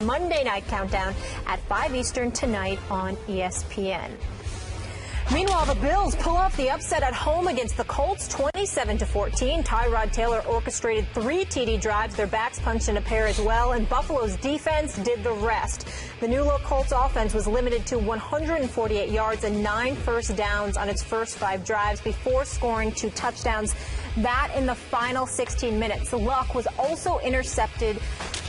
Monday Night Countdown at 5 Eastern tonight on ESPN. Meanwhile, the Bills pull off the upset at home against the Colts, 27-14. Tyrod Taylor orchestrated 3 TD drives. Their backs punched in a pair as well, and Buffalo's defense did the rest. The new-look Colts offense was limited to 148 yards and 9 first downs on its first 5 drives before scoring 2 touchdowns. That in the final 16 minutes. Luck was also intercepted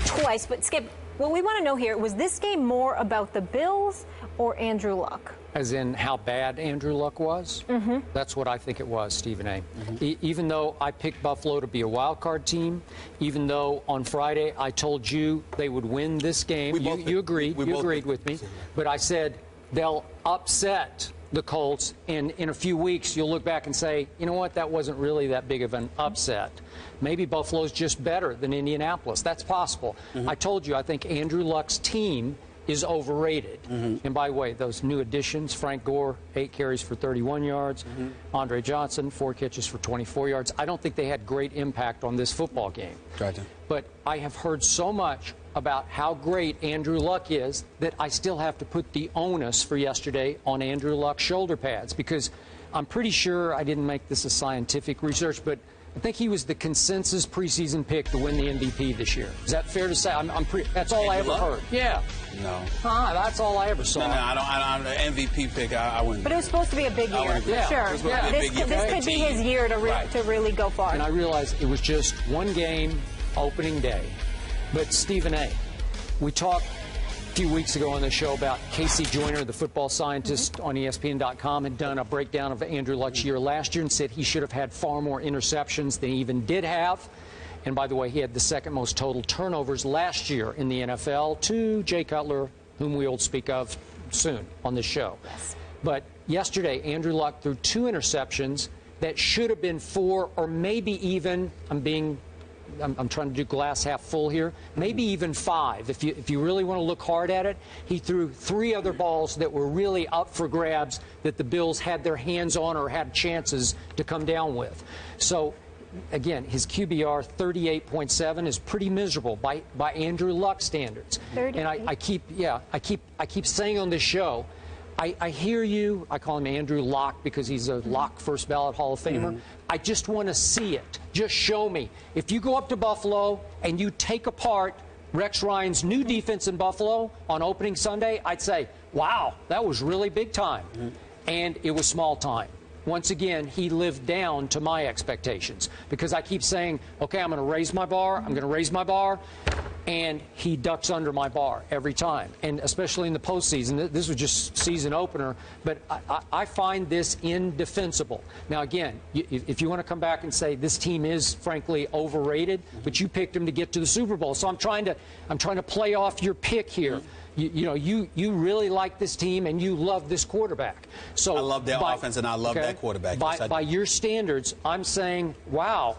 twice. But, Skip, what we want to know here, was this game more about the Bills or Andrew Luck? As in how bad Andrew Luck was? Mm-hmm. That's what I think it was, Stephen A. Mm-hmm. Even though I picked Buffalo to be a wild card team, even though on Friday I told you they would win this game, you agreed with me, but I said they'll upset the Colts, and in a few weeks you'll look back and say, you know what, that wasn't really that big of an upset. Maybe Buffalo's just better than Indianapolis. That's possible. Mm-hmm. I told you I think Andrew Luck's team is overrated. Mm-hmm. And by the way, those new additions, Frank Gore, 8 carries for 31 yards, mm-hmm. Andre Johnson, 4 catches for 24 yards. I don't think they had great impact on this football game. Gotcha. But I have heard so much about how great Andrew Luck is that I still have to put the onus for yesterday on Andrew Luck's shoulder pads, because I'm pretty sure, I didn't make this a scientific research, but I think he was the consensus preseason pick to win the MVP this year. Is that fair to say? That's all I ever heard. Yeah. No. That's all I ever saw. No, I don't. MVP pick, I wouldn't. But it was supposed to be a big year. Yeah. Sure. Yeah. This could be his year to really go far. And I realized it was just one game, opening day. But Stephen A., we talked a few weeks ago on the show about Casey Joyner, the football scientist on ESPN.com, had done a breakdown of Andrew Luck's year last year and said he should have had far more interceptions than he even did have. And by the way, he had the second most total turnovers last year in the NFL to Jay Cutler, whom we will speak of soon on this show. Yes. But yesterday, Andrew Luck threw 2 interceptions that should have been 4 or maybe even, I'm trying to do glass half full here, maybe even 5. If you really want to look hard at it, he threw 3 other balls that were really up for grabs that the Bills had their hands on or had chances to come down with. So, again, his QBR 38.7 is pretty miserable by Andrew Luck standards. 38. And I keep saying on this show, I hear you. I call him Andrew Luck because he's a Luck first ballot Hall of Famer. Mm-hmm. I just want to see it. Just show me. If you go up to Buffalo and you take apart Rex Ryan's new defense in Buffalo on opening Sunday, I'd say, wow, that was really big time. Mm-hmm. And it was small time. Once again, he lived down to my expectations because I keep saying, okay, I'm going to raise my bar. I'm going to raise my bar. And he ducks under my bar every time, and especially in the postseason. This was just season opener, but I find this indefensible. Now, again, if you want to come back and say this team is, frankly, overrated, but you picked him to get to the Super Bowl, so I'm trying to play off your pick here. You really like this team and you love this quarterback. So I love their offense and I love that quarterback. By your standards, I'm saying, wow,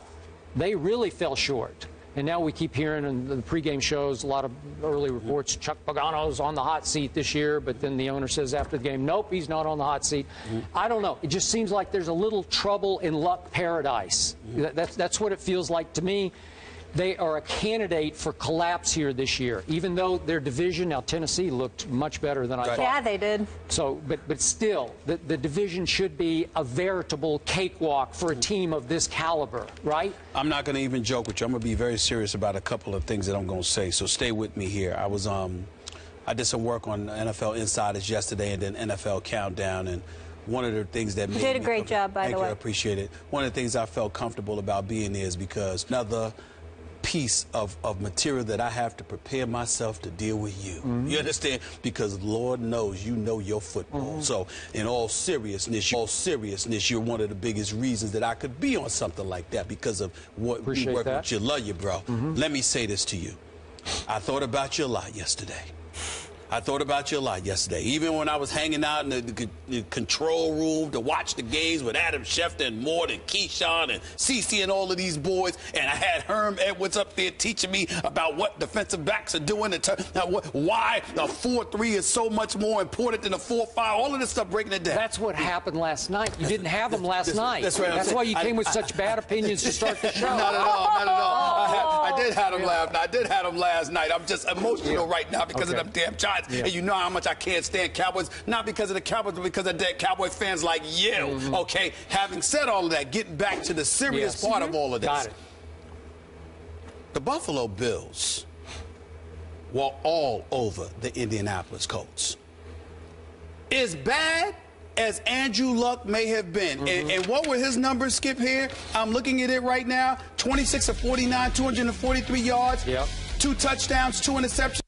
they really fell short. And now we keep hearing in the pregame shows a lot of early reports, Chuck Pagano's on the hot seat this year, but then the owner says after the game, nope, he's not on the hot seat. I don't know. It just seems like there's a little trouble in Luck paradise. That's what it feels like to me. They are a candidate for collapse here this year, even though their division, now Tennessee looked much better than I thought. Yeah, they did. So, but still, the division should be a veritable cakewalk for a team of this caliber, right? I'm not going to even joke with you. I'm going to be very serious about a couple of things that I'm going to say, so stay with me here. I did some work on NFL Insiders yesterday and then NFL Countdown, and one of the things that made me... You did a great job, by the way. Thank you, I appreciate it. One of the things I felt comfortable about being there is because another piece of material that I have to prepare myself to deal with you. Mm-hmm. You understand? Because Lord knows you know your football. Mm-hmm. So in all seriousness, you're one of the biggest reasons that I could be on something like that because of what we work with you. Love you, bro. Mm-hmm. Let me say this to you. I thought about you a lot yesterday. I thought about you a lot yesterday. Even when I was hanging out in the control room to watch the games with Adam Schefter and Mort and Keyshawn and CeCe and all of these boys, and I had Herm Edwards up there teaching me about what defensive backs are doing, why the 4-3 is so much more important than the 4-5, all of this stuff, breaking it down. That's what happened last night. You didn't have them last night. That's right. That's why you came with such bad opinions to start the show. Not at all, not at all. I did have them last night. I did have them last night. I'm just emotional right now because of them damn Giants. Yeah. And you know how much I can't stand Cowboys, not because of the Cowboys, but because of dead Cowboy fans like you. Okay, having said all of that, getting back to the serious part of all of this. Got it. The Buffalo Bills were all over the Indianapolis Colts. As bad as Andrew Luck may have been, and what were his numbers, Skip, here? I'm looking at it right now. 26 of 49, 243 yards, 2 touchdowns, 2 interceptions.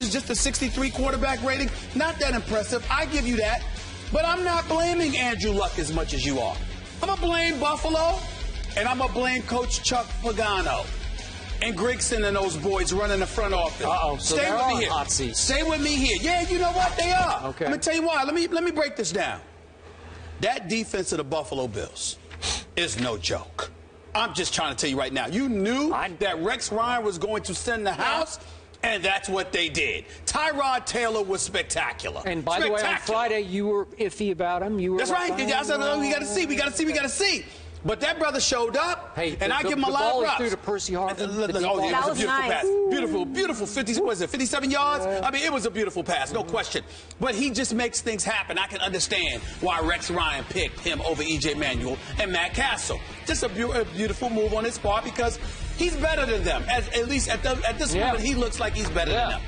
Just a 63 quarterback rating. Not that impressive. I give you that. But I'm not blaming Andrew Luck as much as you are. I'm going to blame Buffalo, and I'm going to blame Coach Chuck Pagano and Grigson and those boys running the front office. So stay they're with me on here. Hot seat. Stay with me here. Yeah, you know what? They are. Okay. Let me tell you why. Let me break this down. That defense of the Buffalo Bills is no joke. I'm just trying to tell you right now. You knew that Rex Ryan was going to send the house. And that's what they did. Tyrod Taylor was spectacular. And by the way, on Friday, you were iffy about him. You were. That's right. I said, no, we got to see. We got to see. But that brother showed up, and I give him a lot of props. Through to Percy Harvin. That was a beautiful pass. Beautiful 57 yards? I mean, it was a beautiful pass, no question. But he just makes things happen. I can understand why Rex Ryan picked him over E.J. Manuel and Matt Castle. Just a beautiful move on his part because he's better than them. At least at this moment, he looks like he's better than them.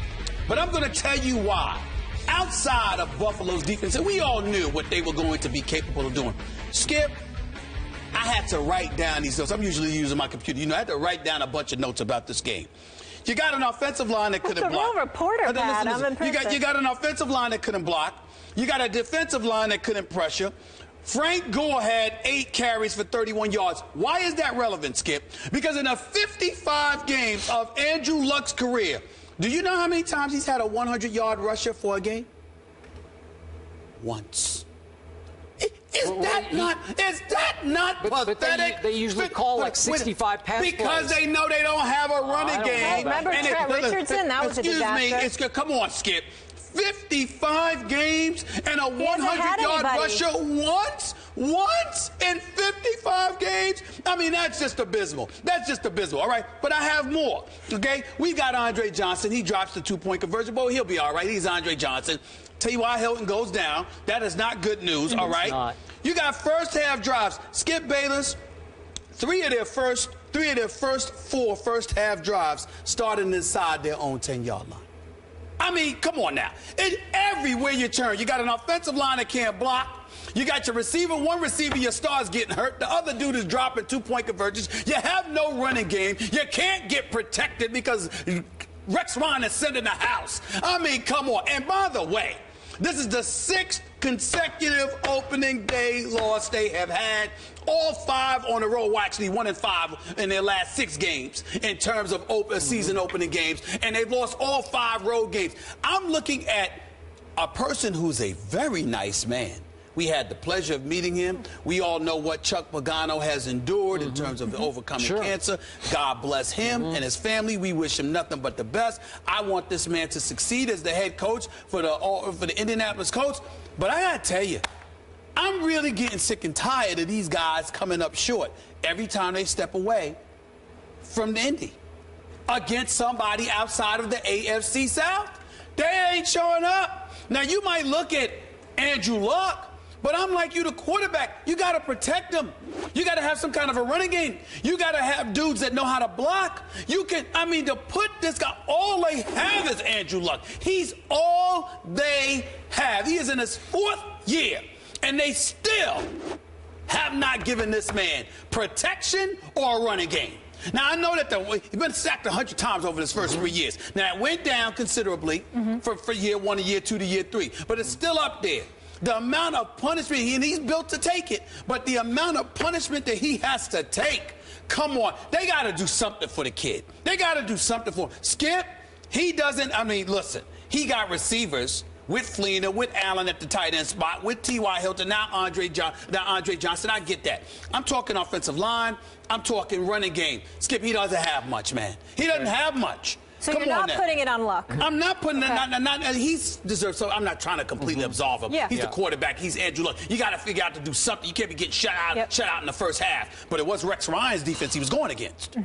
But I'm going to tell you why. Outside of Buffalo's defense, and we all knew what they were going to be capable of doing. Skip, I had to write down these notes. I'm usually using my computer. You know, I had to write down a bunch of notes about this game. You got an offensive line that couldn't block. That's a real reporter, Pat. I'm impressed. You got an offensive line that couldn't block. You got a defensive line that couldn't pressure. Frank Gore had 8 carries for 31 yards. Why is that relevant, Skip? Because in the 55 games of Andrew Luck's career, do you know how many times he's had a 100-yard rusher for a game? Once. Is that not pathetic? They usually call like 65 pass plays. Because they know they don't have a running game. Remember Trent Richardson? That was a disaster. Excuse me, come on, Skip. 55 games and a 100-yard rusher once in 55 games? I mean, that's just abysmal. That's just abysmal, all right? But I have more, okay? We got Andre Johnson. He drops the 2-point conversion. Boy, he'll be all right. He's Andre Johnson. Tell you why Hilton goes down. That is not good news, all right? Not. You got first-half drives. Skip Bayless, three of their first 4 first-half drives starting inside their own 10-yard line. I mean, come on now. Everywhere you turn, you got an offensive line that can't block. You got your receiver, one receiver, your star's getting hurt. The other dude is dropping 2-point conversions. You have no running game. You can't get protected because Rex Ryan is sending the house. I mean, come on. And by the way, this is the 6th consecutive opening day loss they have had. All 5 on the road. Well, actually 1 and 5 in their last 6 games in terms of season opening games. And they've lost all 5 road games. I'm looking at a person who's a very nice man. We had the pleasure of meeting him. We all know what Chuck Pagano has endured in terms of overcoming cancer. God bless him and his family. We wish him nothing but the best. I want this man to succeed as the head coach for the Indianapolis Colts. But I got to tell you, I'm really getting sick and tired of these guys coming up short every time they step away from the Indy against somebody outside of the AFC South. They ain't showing up. Now, you might look at Andrew Luck, but I'm like you, the quarterback. You got to protect them. You got to have some kind of a running game. You got to have dudes that know how to block. To put this guy, all they have is Andrew Luck. He's all they have. He is in his 4th year, and they still have not given this man protection or a running game. Now, I know that he's been sacked 100 times over his first 3 years. Now, it went down considerably for year 1 to year 2 to year 3, but it's still up there. The amount of punishment, and he's built to take it, but the amount of punishment that he has to take, come on. They got to do something for the kid. They got to do something for him. Skip, he doesn't, I mean, listen, he got receivers with Fleener, with Allen at the tight end spot, with T.Y. Hilton, now Andre Johnson. I get that. I'm talking offensive line. I'm talking running game. Skip, he doesn't have much, man. He doesn't have much. So you're not putting it on Luck. I'm not putting it. He's deserved. So I'm not trying to completely absolve him. Yeah. He's the quarterback. He's Andrew Luck. You got to figure out to do something. You can't be getting shut out in the first half. But it was Rex Ryan's defense he was going against.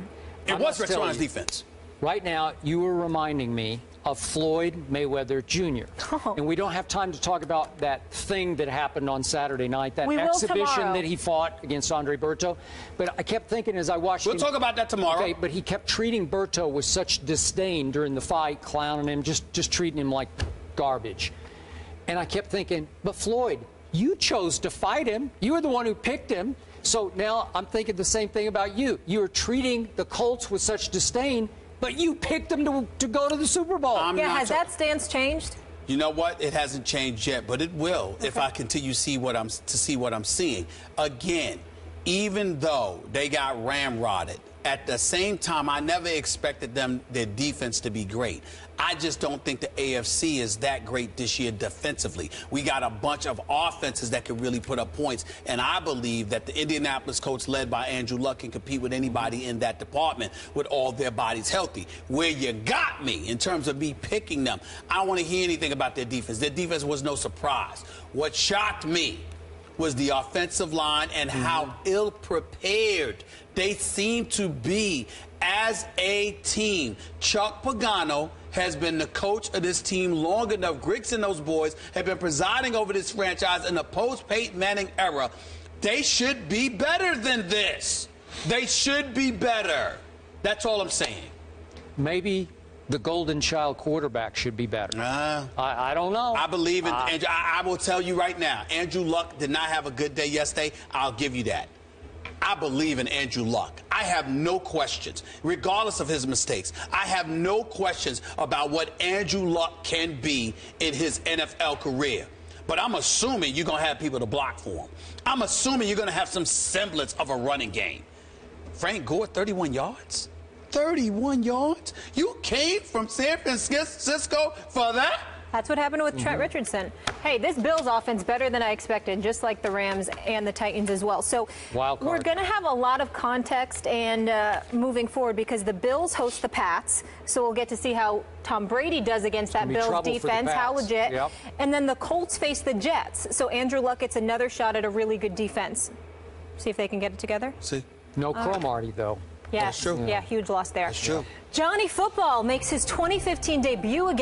It was Rex Ryan's defense. Right now, you were reminding me of Floyd Mayweather Jr. Oh. And we don't have time to talk about that thing that happened on Saturday night, that we exhibition that he fought against Andre Berto. But I kept thinking as I watched him. We'll talk about that tomorrow. Okay, but he kept treating Berto with such disdain during the fight, clowning him, just treating him like garbage. And I kept thinking, but Floyd, you chose to fight him. You were the one who picked him. So now I'm thinking the same thing about you. You are treating the Colts with such disdain, but you picked them to go to the Super Bowl. Has that stance changed? You know what? It hasn't changed yet, but it will if I continue to see what I'm seeing. Again, even though they got ramrodded, at the same time, I never expected their defense to be great. I just don't think the AFC is that great this year defensively. We got a bunch of offenses that can really put up points, and I believe that the Indianapolis Colts, led by Andrew Luck, can compete with anybody in that department with all their bodies healthy. Where you got me in terms of me picking them, I don't want to hear anything about their defense. Their defense was no surprise. What shocked me was the offensive line and how ill-prepared they seem to be as a team. Chuck Pagano has been the coach of this team long enough. Griggs and those boys have been presiding over this franchise in the post-Peyton Manning era. They should be better than this. They should be better. That's all I'm saying. Maybe the golden child quarterback should be better. I don't know. I believe in Andrew. I will tell you right now, Andrew Luck did not have a good day yesterday. I'll give you that. I believe in Andrew Luck. I have no questions, regardless of his mistakes. I have no questions about what Andrew Luck can be in his NFL career. But I'm assuming you're going to have people to block for him. I'm assuming you're going to have some semblance of a running game. Frank Gore, 31 yards? 31 yards? You came from San Francisco for that? That's what happened with Trent Richardson. Hey, this Bills offense better than I expected, just like the Rams and the Titans as well. So we're going to have a lot of context and moving forward because the Bills host the Pats. So we'll get to see how Tom Brady does against that Bills defense, how legit. Yep. And then the Colts face the Jets. So Andrew Luck gets another shot at a really good defense. See if they can get it together. See. No Cromartie, though. Yes. That's true. Yeah, huge loss there. That's true. Johnny Football makes his 2015 debut against